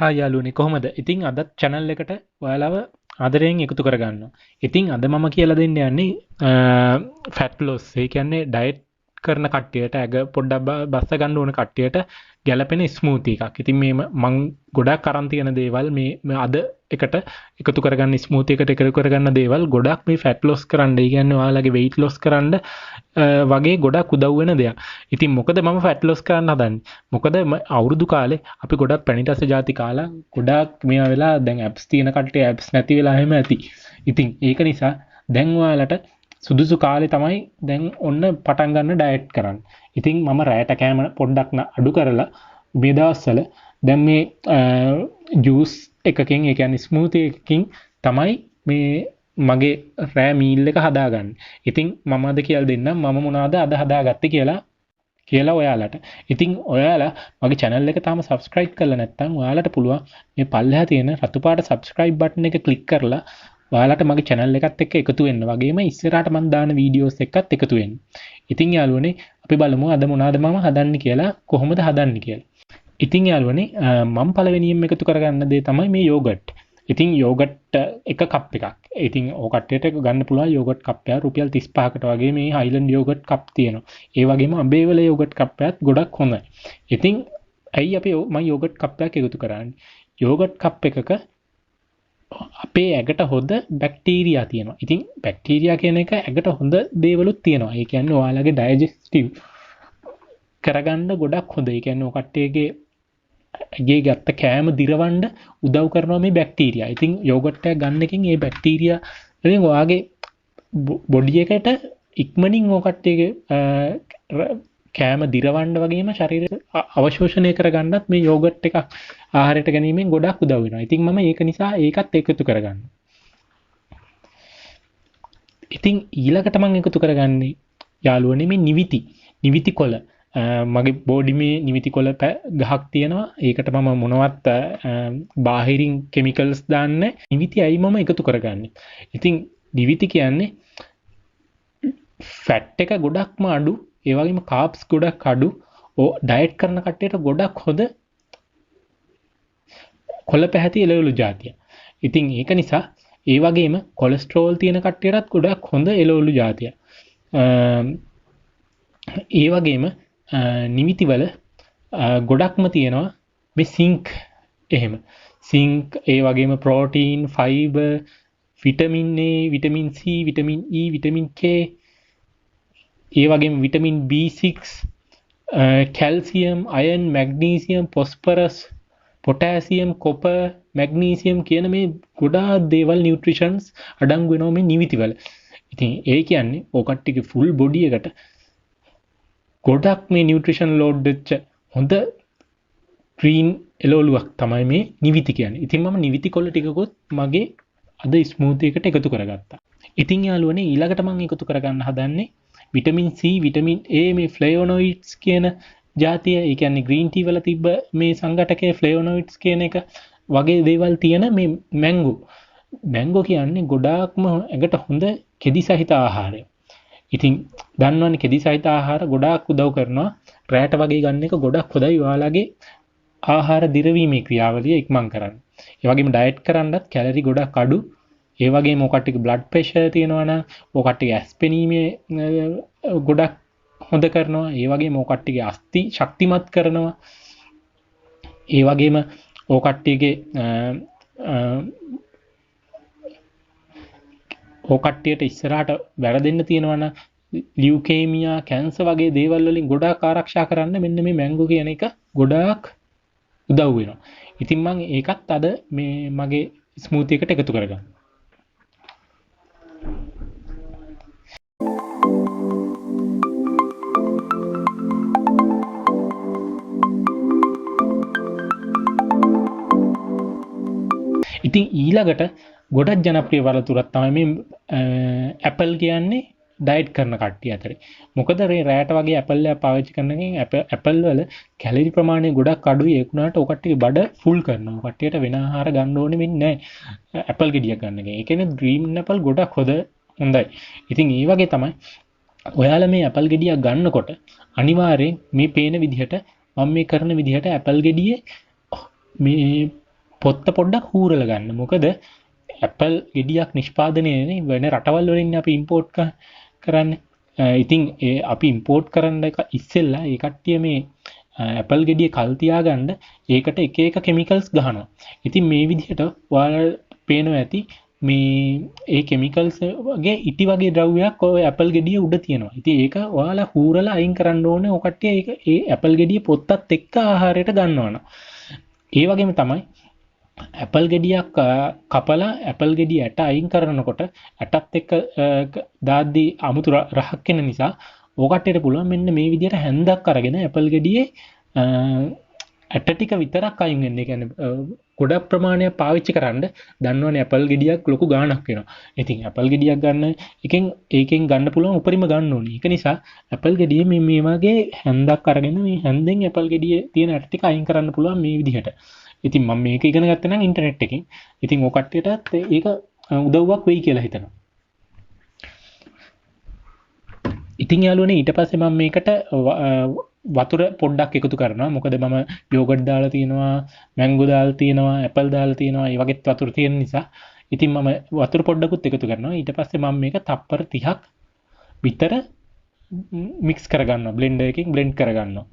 හා යාළුවනේ කොහොමද? ඉතින් අදත් channel එකට ඔයාලව ආදරයෙන් එකතු කරගන්නවා. ඉතින් අද මම කියලා දෙන්න යන්නේ fat loss. ඒ කියන්නේ diet කරන කට්ටියට ඇඟ පොඩ්ඩක් බස්ස ගන්න ඕන කට්ටියට ගැළපෙන ස්මූති එකක්. ඉතින් මේ මං ගොඩක් අරන් තියෙන දේවල් මේ අද එකට එකතු කරගන්න ස්මූති එකට එකතු කරගන්න දේවල් ගොඩක් මේ fat loss කරන්න. ඒ කියන්නේ ඔයාලගේ weight loss කරන්න වගේ ගොඩක් උදව් වෙන දෙයක්. ඉතින් මොකද මම fat loss කරන්න හදන්නේ? මොකද අවුරුදු කාලේ අපි ගොඩක් පැණිරස ಜಾති කාලා ගොඩක් මේවා වෙලා දැන් ඇප්ස් තියෙන කට්ටිය ඇප්ස් නැති වෙලා එහෙම ඇති. ඉතින් ඒක නිසා දැන් ඔයාලට සුදුසු කාලේ තමයි දැන් ඔන්න පටන් ගන්න ඩයට් කරන්න. ඉතින් මම රැයට කෑම පොඩ්ඩක් අඩු කරලා මේ දවස්වල දැන් මේ ජූස් එකකින් ඒ කියන්නේ ස්මූති එකකින් තමයි මේ මගේ රෑ මීල් එක හදාගන්නේ. ඉතින් මම අද කියලා දෙන්නම් මම මොනවද අද හදාගත්තේ කියලා ඔයාලට. ඉතින් ඔයාලා මගේ channel එක තාම subscribe කරලා නැත්නම් ඔයාලට පුළුවන් මේ පල්ලෙහා තියෙන රතු පාට subscribe button එක click කරලා ඔයාලට මගේ channel එකත් එක්ක එකතු වෙන්න. වගේම ඉස්සරහට මම දාන videos එක්කත් එකතු වෙන්න. ඉතින් යාළුවනේ අපි බලමු අද මොනවද මම හදන්නේ කියලා කොහොමද හදන්නේ කියලා. ඉතින් යාළුවනේ මම පළවෙනියෙන් එකතු කරගන්න දේ තමයි මේ yogurt. ඉතින් yogurt එක කප් එකක්. ඉතින් ඕ කට්ටියට ගන්න පුළුවන් yogurt කප් එක රුපියල් 35කට වගේ මේ Highland yogurt කප් තියෙනවා. ඒ වගේම අඹේවල yogurt කප් එකත් ගොඩක් හොඳයි. ඉතින් ඇයි අපි මම yogurt කප් එකක් එකතු කරන්නේ? yogurt කප් එකක අපේ ඇඟට හොඳ බැක්ටීරියා තියෙනවා. ඉතින් බැක්ටීරියා කියන එක ඇඟට හොඳ දේවලුත් තියෙනවා. ඒ කියන්නේ ඔයාලගේ ඩයිජෙස්ටිව් කරගන්න ගොඩක් හොඳ. ඒ කියන්නේ ඔය කට්ටියගේ ඇගේ ගත්ත කෑම දිරවන්න උදව් කරනවා මේ බැක්ටීරියා. ඉතින් යෝගට් එක ගන්න එකෙන් මේ බැක්ටීරියා වලින් ඔයාගේ බොඩි එකට ඉක්මනින් ඔය කට්ටියගේ කෑම දිරවන්න වගේම ශරීරය අවශෝෂණය කරගන්නත් මේ යෝගට් එකක් ආහාරයට ගැනීමෙන් ගොඩක් උදව් වෙනවා. ඉතින් මම ඒක නිසා ඒකත් එකතු කරගන්නවා. ඉතින් ඊළඟට මම එකතු කරගන්නේ යාළුවනේ මේ නිවිති කොළ. මගේ බෝඩි මේ නිවිති කොළ ගහක් තියෙනවා. ඒකට මම මොනවත් බාහිරින් කෙමිකල්ස් දාන්නේ. නිවිති අයි මම එකතු කරගන්නේ. ඉතින් නිවිති කියන්නේ ෆැට් එක ගොඩක්ම අඩු, ඒ වගේම කාබ්ස් ගොඩක් අඩු. ඩයට් කරන කට්ටියට ගොඩක් හොඳ කොළ පැහැති එළවලු జాතිය. ඉතින් ඒක නිසා ඒ වගේම කොලෙස්ටරෝල් තියෙන කට්ටියටත් ගොඩක් හොඳ එළවලු జాතිය. ඒ වගේම නිවිති වල ගොඩක්ම තියෙනවා මේ සිංක් එහෙම. සිංක් ඒ වගේම protein, fibre, vitamin A, vitamin C, vitamin E, vitamin K, ඒ වගේම vitamin B6, calcium, iron, magnesium, phosphorus, potassium, copper, magnesium කියන මේ ගොඩාක් දේවල් නියුට්‍රිෂන්ස් අඩංගු වෙනවා මේ නිවිති වල. ඉතින් ඒ කියන්නේ ඔය කට්ටියගේ ෆුල් බොඩි එකට ගොඩක් මේ නියුට්‍රිෂන් ලෝඩ් වෙච්ච හොඳ ග්‍රීන් එළවලුවක් තමයි මේ නිවිති කියන්නේ. ඉතින් මම නිවිති කොළ ටිකකුත් මගේ අද ස්මූති එකට එකතු කරගත්තා. ඉතින් යාළුවනේ ඊළඟට මම එකතු කරගන්න හදන්නේ විටමින් C, විටමින් A, මේ ෆ්ලේවොනොයිඩ්ස් කියන జాතිය. ඒ කියන්නේ ග්‍රීන් ටී වල තිබ්බ මේ සංඝටකයේ ෆ්ලේවොනොයිඩ්ස් කියන එක වගේ දේවල් තියෙන මේ මැංගෝ. මැංගෝ කියන්නේ ගොඩාක්ම ඇඟට හොඳ කෙදි සහිත ආහාරය. ඉතින් දන්නවනේ කෙදි සහිත ආහාර ගොඩාක් උදව් කරනවා. රැට වගේ ගන්න එක ගොඩක් හොඳයි ඔයාලගේ ආහාර දිරවීමේ ක්‍රියාවලිය ඉක්මන් කරන්න. ඒ වගේම ඩයට් කරන්නත් කැලරි ගොඩක් අඩු. ඒ වගේම ඔය කට්ටියගේ බ්ලඩ් ප්‍රෙෂර් තියෙනවා නම් ඔය කට්ටියගේ ඇස්පෙනීමේ ගොඩක් හොඳ කරනවා. ඒ වගේම ඔය කට්ටියගේ අස්ථි ශක්තිමත් කරනවා. ඒ වගේම ඔය කට්ටියගේ ඔය කට්ටියට ඉස්සරහට වැරදෙන්න තියෙනවා නම් ලියුකේමියා, කැන්සර් වගේ දේවල් වලින් ගොඩාක් ආරක්ෂා කරන්න මෙන්න මේ මැංගෝ කියන එක ගොඩාක් උදව් වෙනවා. ඉතින් මම ඒකත් අද මේ මගේ ස්මූති එකට එකතු කරගන්නවා. ඉතින් ඊළඟට ගොඩක් ජනප්‍රිය වලතුරක් තමයි මේ ඇපල් කියන්නේ ඩයට් කරන කට්ටිය අතරේ. මොකද රැයට වගේ ඇපල් එක පාවිච්චි කරන එකෙන් ඇපල් වල කැලරි ප්‍රමාණය ගොඩක් අඩුයි. ඒ වුණාට ඔය කට්ටිය බඩ ෆුල් කරනවා. ඔය කට්ටියට වෙන ආහාර ගන්න ඕනේ වෙන්නේ නැහැ. ඇපල් ගෙඩියක් ගන්න එක. ඒ කියන්නේ ග්‍රීන් ඇපල් ගොඩක් හොඳයි. ඉතින් ඒ වගේ තමයි ඔයාලා මේ ඇපල් ගෙඩියක් ගන්නකොට අනිවාර්යෙන් මේ පේන විදිහට මම මේ කරන විදිහට ඇපල් ගෙඩියේ මේ පොත්ත පොඩ්ඩක් හූරලා ගන්න. මොකද ඇපල් ගෙඩියක් නිෂ්පාදනය වෙන රටවල් වලින් අපි ඉම්පෝර්ට් කරන්නේ. ඉතින් අපි ඉම්පෝර්ට් කරන්න ඉස්සෙල්ලා ඒ කට්ටිය මේ ඇපල් ගෙඩිය කල් තියාගන්න ඒකට එක එක කෙමිකල්ස් ගහනවා. ඉතින් මේ විදිහට ඔයාලා පේනවා ඇති මේ ඒ කෙමිකල්ස් වගේ ඉටි වගේ ද්‍රව්‍යයක් ඔය ඇපල් ගෙඩිය උඩ තියෙනවා. ඉතින් ඒක ඔයාලා හූරලා අයින් කරන්න ඕනේ. ඔය කට්ටිය ඒක ඒ ඇපල් ගෙඩිය පොත්තත් එක්ක ආහාරයට ගන්නවන. ඒ වගේම තමයි ඇපල් ගෙඩියක් කපලා ඇපල් ගෙඩිය ඇට අයින් කරනකොට ඇටත් එක්ක දාද්දී අමුතු රහක් වෙන නිසා ඕකටට පුළුවන් මෙන්න මේ විදිහට හැන්දක් අරගෙන ඇපල් ගෙඩියේ ඇට ටික විතරක් අයින් වෙන්න. ඒ කියන්නේ ගොඩක් ප්‍රමාණයක් පාවිච්චි කරන්න දන්නවනේ ඇපල් ගෙඩියක් ලොකු ගාණක් වෙනවා. ඉතින් ඇපල් ගෙඩියක් ගන්න ඒකෙන් ගන්න පුළුවන් උපරිම ගන්න ඕනේ. ඒක නිසා ඇපල් ගෙඩියේ මේ වගේ හැන්දක් අරගෙන මේ හැන්දෙන් ඇපල් ගෙඩියේ තියෙන ඇට ටික අයින් කරන්න පුළුවන් මේ විදිහට. ඉතින් මම මේක ඉගෙන ගත්තා නම් ඉන්ටර්නෙට් එකෙන්. ඉතින් ඔය කට්ටියටත් ඒක උදව්වක් වෙයි කියලා හිතනවා. ඉතින් යාළුවනේ ඊට පස්සේ මම මේකට වතුර පොඩ්ඩක් එකතු කරනවා. මොකද මම යෝගට් දාලා තියෙනවා, මැංගෝ දාලා තියෙනවා, ඇපල් දාලා තියෙනවා. ඒ වගේත් වතුර තියෙන නිසා ඉතින් මම වතුර පොඩ්ඩකුත් එකතු කරනවා. ඊට පස්සේ මම මේක තප්පර 30ක් විතර මික්ස් කරගන්නවා. බ්ලෙන්ඩර් එකකින් බ්ලෙන්ඩ් කරගන්නවා.